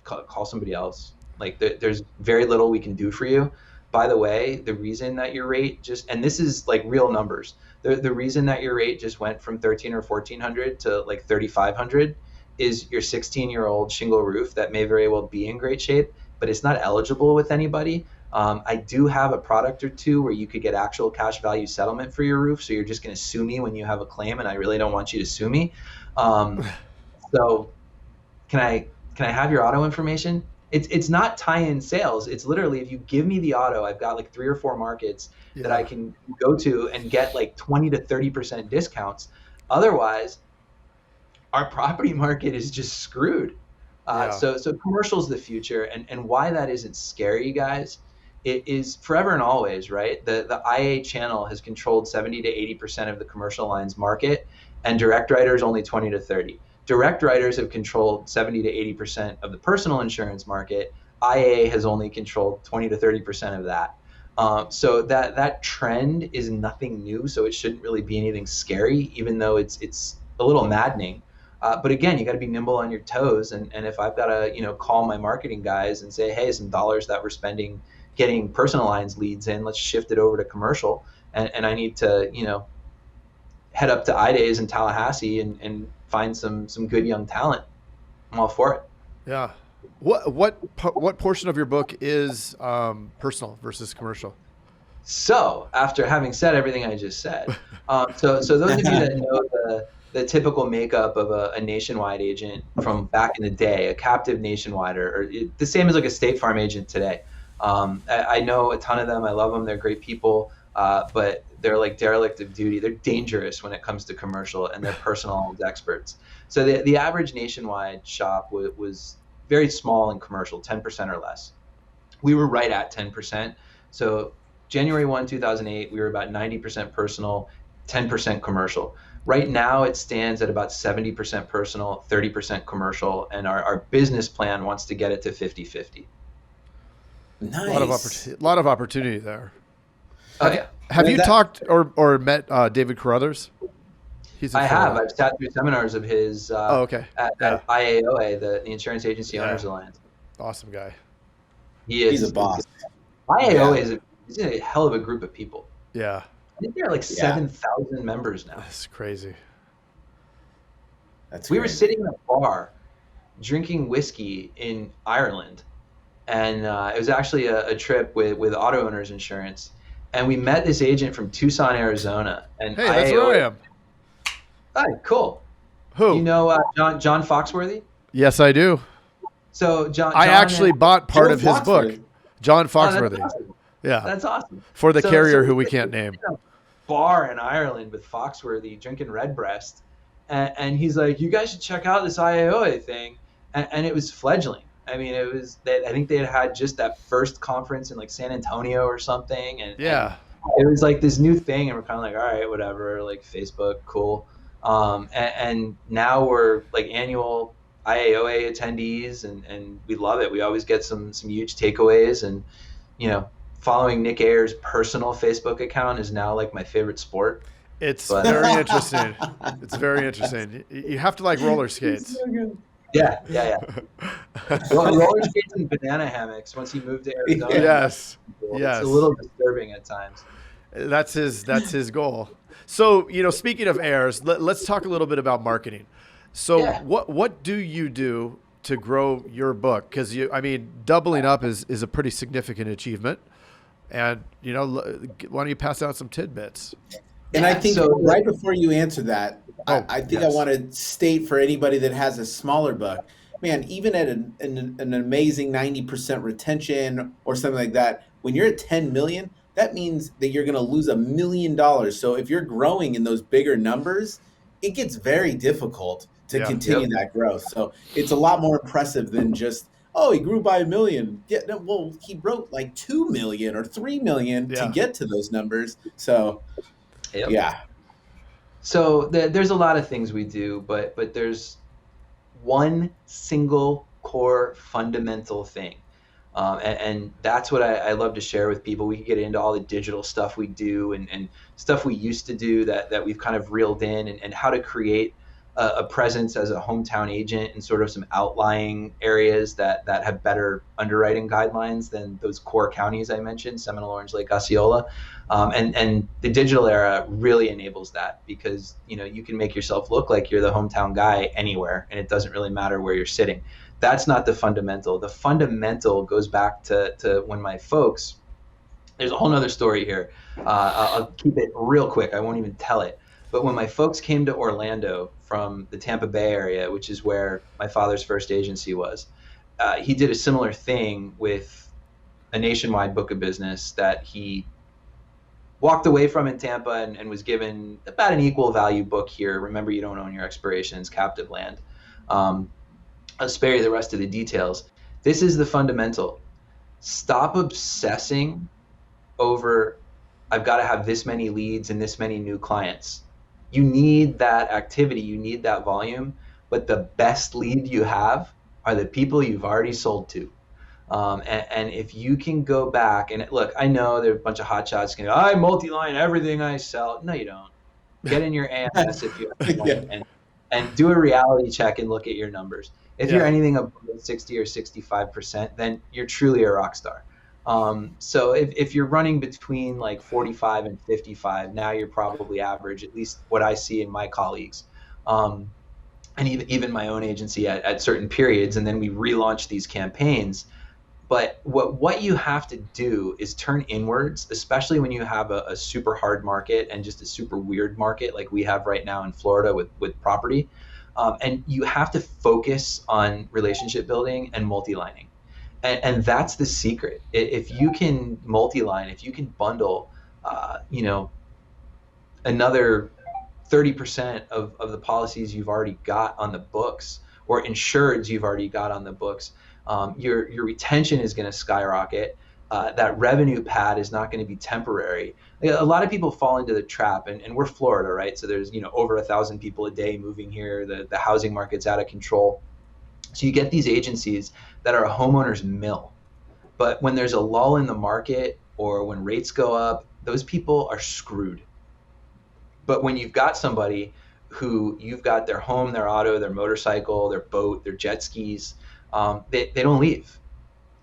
call somebody else. Like, there's very little we can do for you. By the way, the reason that your rate and this is like real numbers, the reason that your rate just went from 1,300 or 1,400 to like 3,500 is your 16-year-old shingle roof that may very well be in great shape, but it's not eligible with anybody. I do have a product or two where you could get actual cash value settlement for your roof. So you're just going to sue me when you have a claim, and I really don't want you to sue me. So can I have your auto information? It's not tie-in sales. It's literally, if you give me the auto, I've got like 3 or 4 markets that I can go to and get like 20 to 30% discounts. Otherwise, our property market is just screwed. So commercial's the future, and why that isn't scary, guys, it is forever and always, right? The IA channel has controlled 70 to 80% of the commercial lines market, and direct writers only 20 to 30. Direct writers have controlled 70 to 80% of the personal insurance market. IA has only controlled 20 to 30% of that. So that trend is nothing new. So it shouldn't really be anything scary, even though it's a little maddening. But again, you got to be nimble on your toes. And if I've got to, call my marketing guys and say, hey, some dollars that we're spending getting personal lines leads in, let's shift it over to commercial. And I need to, head up to iDays in Tallahassee and find some good young talent. I'm all for it. Yeah. What portion of your book is personal versus commercial? So after having said everything I just said, so those of you that know the typical makeup of a nationwide agent from back in the day, a captive nationwide, or the same as like a State Farm agent today. I know a ton of them. I love them. They're great people, but they're like derelict of duty. They're dangerous when it comes to commercial, and they're personal experts. So the average nationwide shop was very small in commercial, 10% or less. We were right at 10%. So January 1, 2008, we were about 90% personal, 10% commercial. Right now it stands at about 70% personal, 30% commercial, and our business plan wants to get it to 50-50. Nice. A lot of opportunity there. Okay. Have you talked or met David Carruthers? I have. I've sat through seminars of his at IAOA, the Insurance Agency Owners Alliance. Awesome guy. He's a boss. IAOA is a hell of a group of people. Yeah. I think there are like 7,000 members now. That's crazy. We were sitting in a bar drinking whiskey in Ireland, and it was actually a trip with Auto Owners Insurance, and we met this agent from Tucson, Arizona. And hey, that's where I am. Hi, cool. Who? You know John Foxworthy? Yes, I do. So John I actually bought part of his book. John Foxworthy. That's awesome. Yeah. That's awesome. For the carrier who we can't name. Bar in Ireland with Foxworthy drinking Redbreast, and he's like, you guys should check out this IAOA thing, and it was fledgling. I mean, it was I think they had just that first conference in like San Antonio or something, and it was like this new thing, and we're kind of like, all right, whatever, like Facebook, cool. And now we're like annual IAOA attendees, and we love it. We always get some huge takeaways, and following Nick Ayer's personal Facebook account is now like my favorite sport. It's very interesting. It's very interesting. You have to like roller skates. Yeah. Well, roller skates and banana hammocks once he moved to Arizona. Yes. It's a little disturbing at times. That's his goal. So, speaking of Ayers, let's talk a little bit about marketing. So what do you do to grow your book? Because doubling up is a pretty significant achievement. And, why don't you pass out some tidbits? And I think right before you answer that, I think I want to state for anybody that has a smaller book, man, even at an amazing 90% retention or something like that, when you're at 10 million, that means that you're going to lose $1 million. So if you're growing in those bigger numbers, it gets very difficult to continue that growth. So it's a lot more impressive than just, he grew by $1 million. Yeah, no, well, he wrote like 2 million or 3 million to get to those numbers. So, So there's a lot of things we do, but there's one single core fundamental thing. And that's what I love to share with people. We could get into all the digital stuff we do and stuff we used to do that we've kind of reeled in, and how to create a presence as a hometown agent in sort of some outlying areas that have better underwriting guidelines than those core counties I mentioned, Seminole, Orange Lake, Osceola. And the digital era really enables that, because you can make yourself look like you're the hometown guy anywhere, and it doesn't really matter where you're sitting. That's not the fundamental. The fundamental goes back to when my folks, there's a whole nother story here. I'll keep it real quick. I won't even tell it. But when my folks came to Orlando from the Tampa Bay area, which is where my father's first agency was, he did a similar thing with a nationwide book of business that he walked away from in Tampa and was given about an equal value book here. Remember, you don't own your expirations, captive land. I'll spare you the rest of the details. This is the fundamental. Stop obsessing over, I've got to have this many leads and this many new clients. You need that activity, you need that volume, but the best lead you have are the people you've already sold to. And if you can go back and look, I know there are a bunch of hotshots going, I multi-line everything I sell. No, you don't. Get in your AMS if you have one, and do a reality check and look at your numbers. If you're anything above 60 or 65%, then you're truly a rock star. So if you're running between like 45 and 55, now you're probably average, at least what I see in my colleagues. And even my own agency at certain periods, and then we relaunch these campaigns. But what you have to do is turn inwards, especially when you have a super hard market and just a super weird market like we have right now in Florida with property. And you have to focus on relationship building and multi-lining. And that's the secret. If you can multi-line, if you can bundle, another 30% of the policies you've already got on the books, or insureds you've already got on the books, your retention is going to skyrocket. That revenue pad is not going to be temporary. A lot of people fall into the trap, and we're Florida, right? So there's over 1,000 people a day moving here. The housing market's out of control. So you get these agencies that are a homeowner's mill. But when there's a lull in the market or when rates go up, those people are screwed. But when you've got somebody who you've got their home, their auto, their motorcycle, their boat, their jet skis, they don't leave,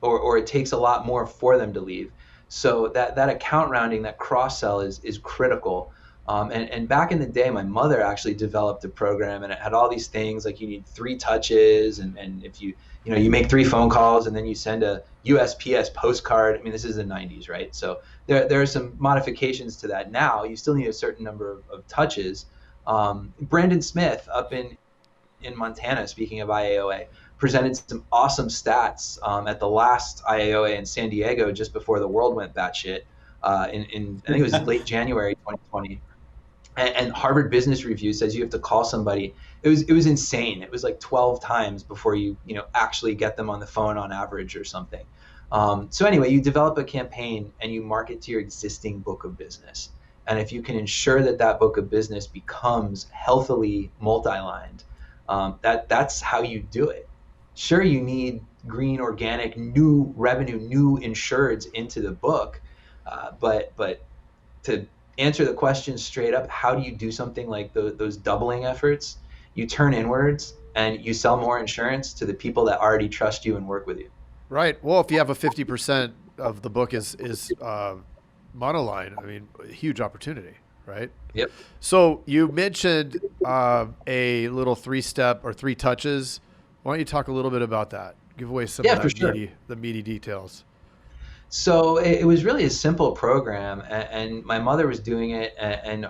or it takes a lot more for them to leave. So that account rounding, that cross sell is critical. And back in the day, my mother actually developed a program, and it had all these things like you need 3 touches, and if you make 3 phone calls and then you send a USPS postcard. I mean, this is the 90s, right? So there are some modifications to that now. You still need a certain number of touches. Brandon Smith up in Montana, speaking of IAOA, presented some awesome stats at the last IAOA in San Diego just before the world went batshit in I think it was late January 2020. And Harvard Business Review says you have to call somebody. It was insane. It was like 12 times before you actually get them on the phone on average or something. So anyway, you develop a campaign and you market to your existing book of business. And if you can ensure that book of business becomes healthily multi-lined, that's how you do it. Sure, you need green, organic, new revenue, new insureds into the book, but to answer the question straight up, how do you do something like those doubling efforts? You turn inwards and you sell more insurance to the people that already trust you and work with you. Right. Well, if you have a 50% of the book is monoline, I mean, a huge opportunity, right? Yep. So you mentioned a little 3-step or 3 touches. Why don't you talk a little bit about that? Give away some of the meaty details. So it was really a simple program, and my mother was doing it, and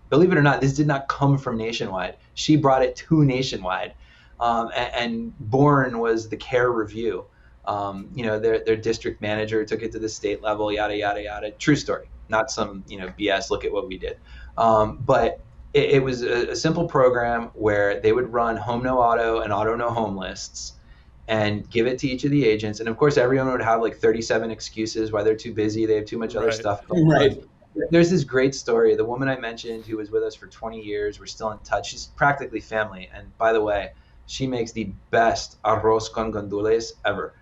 believe it or not, this did not come from Nationwide. She brought it to Nationwide, and born was the care review. Their district manager took it to the state level, yada, yada, yada. True story, not some, BS, look at what we did. But it was a simple program where they would run home no auto and auto no home lists and give it to each of the agents. And of course, everyone would have like 37 excuses why they're too busy. They have too much other stuff going on. There's this great story. The woman I mentioned who was with us for 20 years, we're still in touch. She's practically family. And by the way, she makes the best arroz con gandules ever.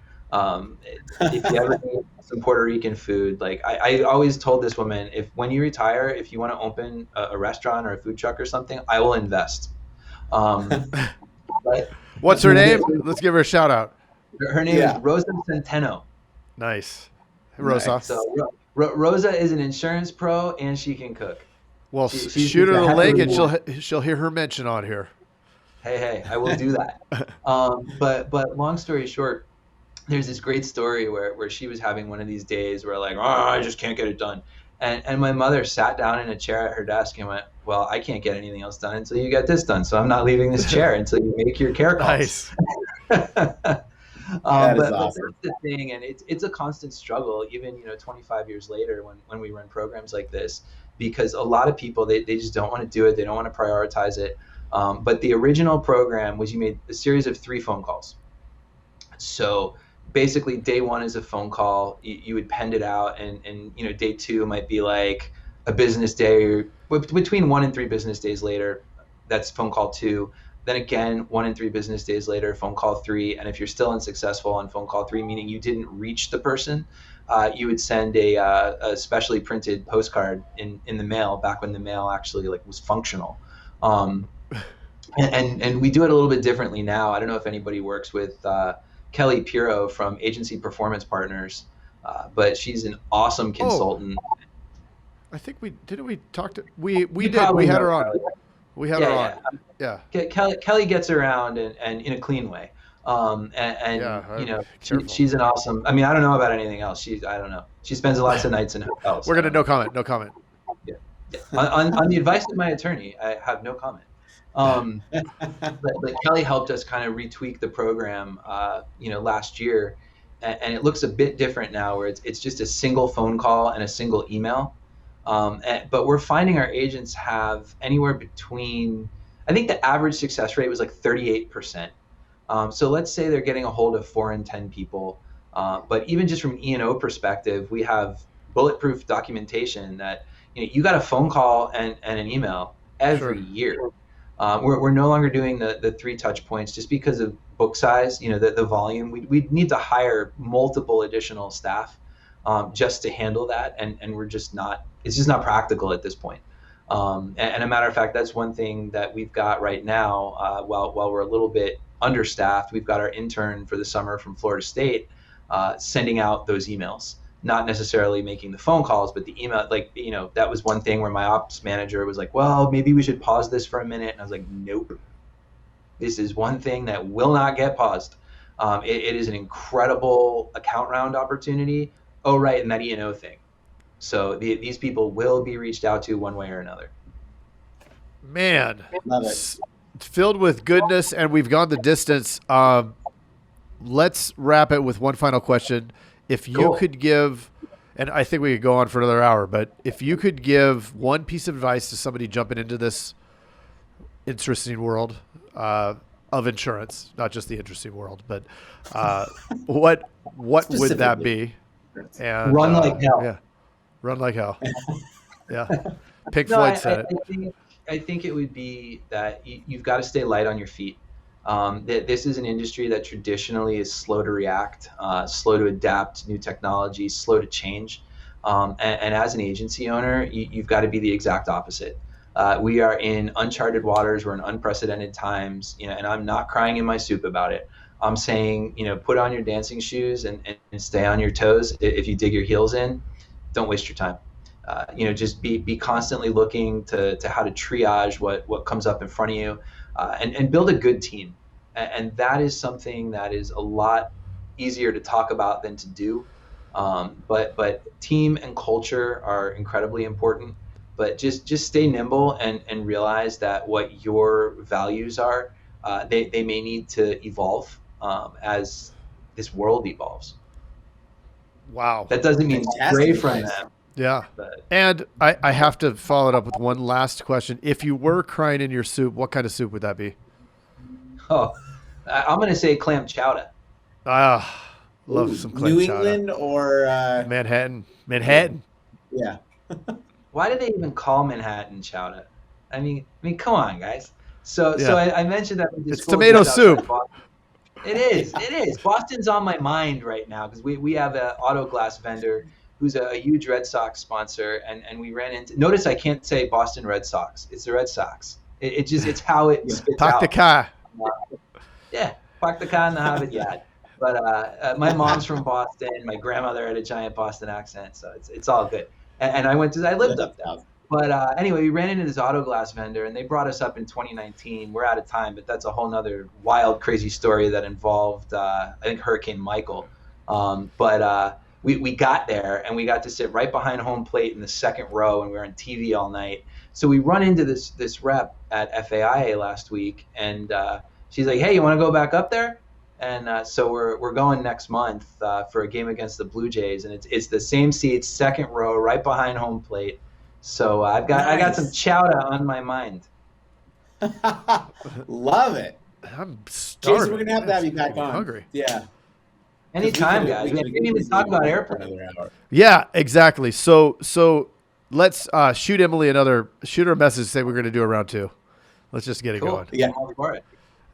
If you ever need some Puerto Rican food, like I always told this woman, when you retire, if you want to open a restaurant or a food truck or something, I will invest. But what's her name? Let's give her a shout out. Her name is Rosa Centeno. Nice. Rosa. So Rosa is an insurance pro and she can cook. Well, shoot her a link and she'll hear her mention on here. Hey, I will do that. But long story short, there's this great story where she was having one of these days where like, oh, I just can't get it done. And my mother sat down in a chair at her desk and went, well, I can't get anything else done until you get this done. So I'm not leaving this chair until you make your care calls. Nice. That is But awesome. that's the thing. And it's a constant struggle, even, 25 years later when we run programs like this, because a lot of people, they just don't want to do it. They don't want to prioritize it. But the original program was you made a series of 3 phone calls. So basically day 1 is a phone call. You would pend it out, and day 2 might be like a business day, or between 1 and 3 business days later, that's phone call 2. Then again, 1 and 3 business days later, phone call 3. And if you're still unsuccessful on phone call 3, meaning you didn't reach the person, you would send a specially printed postcard in the mail, back when the mail actually like was functional. And we do it a little bit differently now. I don't know if anybody works with Kelly Piro from Agency Performance Partners, but she's an awesome consultant. I think we talk to we You did probably we had know her on. Kelly. We had her Yeah, on. Yeah. Kelly gets around and in a clean way. Careful. She's an awesome. I mean, I don't know about anything else. I don't know. She spends lots of nights in hotels. We're gonna no comment. Yeah. On the advice of my attorney, I have no comment. But Kelly helped us kind of retweak the program, last year, and it looks a bit different now, where it's just a single phone call and a single email. But we're finding our agents have anywhere between, I think the average success rate was like 38%. So let's say they're getting a hold of 4 and 10 people. But even just from an E&O perspective, we have bulletproof documentation that you got a phone call and an email every year. We're no longer doing the 3 touch points just because of book size, the volume. We need to hire multiple additional staff just to handle that. And we're just not, it's just not practical at this point. And a matter of fact, that's one thing that we've got right now, while we're a little bit understaffed, we've got our intern for the summer from Florida State sending out those emails. Not necessarily making the phone calls, but the email, that was one thing where my ops manager was like, well, maybe we should pause this for a minute. And I was like, nope, this is one thing that will not get paused. It is an incredible account round opportunity. Oh, right. And that E&O thing. So these people will be reached out to one way or another. Man, Love it. filled with goodness, and we've gone the distance. Let's wrap it with one final question. If you could give, and I think we could go on for another hour, but if you could give one piece of advice to somebody jumping into this interesting world of insurance, not just the interesting world, but what would that be? And Run like hell. Yeah, run like hell. Yeah, Pink No, Floyd said it. I think it would be that you've got to stay light on your feet. This is an industry that traditionally is slow to react, slow to adapt to new technology, slow to change. And as an agency owner, you've got to be the exact opposite. We are in uncharted waters. We're in unprecedented times, and I'm not crying in my soup about it. I'm saying, put on your dancing shoes and stay on your toes. If you dig your heels in, don't waste your time. Just be constantly looking to how to triage what comes up in front of you, and build a good team. And that is something that is a lot easier to talk about than to do. But team and culture are incredibly important. But just stay nimble and realize that what your values are, they may need to evolve as this world evolves. Wow. That doesn't mean stray from them. Yeah. But And I have to follow it up with one last question. If you were crying in your soup, what kind of soup would that be? I'm going to say clam chowder. Love some clam New chowder. England or Manhattan. yeah. Why do they even call Manhattan chowder? I mean, come on, guys. So I mentioned that we It's tomato soup. It is. Boston's on my mind right now because we have an auto glass vendor who's a huge Red Sox sponsor, and we ran into. Notice I can't say Boston Red Sox. It's the Red Sox. It's how it spits Park out. the car. Park the car in the Harvard yard. But my mom's from Boston. My grandmother had a giant Boston accent, so it's all good. And I lived up there. But anyway, we ran into this auto glass vendor, and they brought us up in 2019. We're out of time, but that's a whole nother wild, crazy story that involved, I think, Hurricane Michael. We got there, and we got to sit right behind home plate in the second row, and we were on TV all night. So we run into this rep at FAIA last week, and she's like, "Hey, you want to go back up there?" And so we're going next month for a game against the Blue Jays, and it's the same seats, second row, right behind home plate. So I got some chowder on my mind. Love it. I'm starving. Jason, we're gonna have to have you back on. Hungry. Yeah. Anytime, guys. We didn't even talk about airplanes. Yeah, exactly. So let's shoot Emily shoot her a message, say we're going to do a round 2. Let's just get it going. Yeah.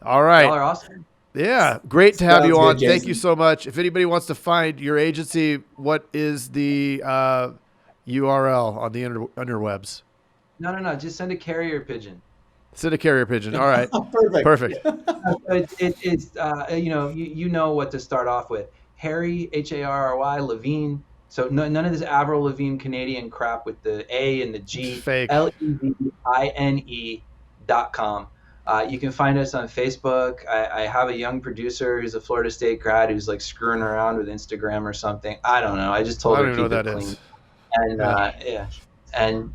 All right. Y'all are awesome. Yeah, great to have you on. Good, Thank you so much. If anybody wants to find your agency, what is the URL on the interwebs? No. Just send a carrier pigeon. Send a carrier pigeon. All right. Perfect. It's you know what to start off with. Harry, Harry, Levine. So none of this Avril Lavigne Canadian crap with the A and the G. It's fake. Levine.com. You can find us on Facebook. I have a young producer who's a Florida State grad who's like screwing around with Instagram or something. I don't know. I just told her to keep it clean. And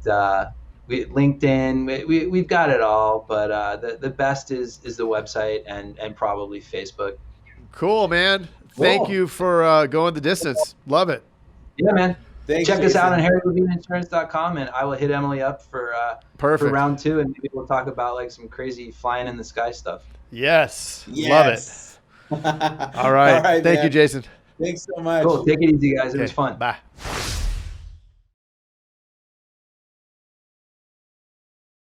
we LinkedIn. We've got it all, but the best is the website and probably Facebook. Cool, man. Thank you for going the distance. Love it. Yeah, man. Thanks, Check us Jason. out on harrylevineinsurance.com, and I will hit Emily up for round 2, and maybe we'll talk about like some crazy flying in the sky stuff. Yes. Love it. All right. Thank you, Jason. Thanks so much. Cool. Take it easy, guys. It was fun. Bye.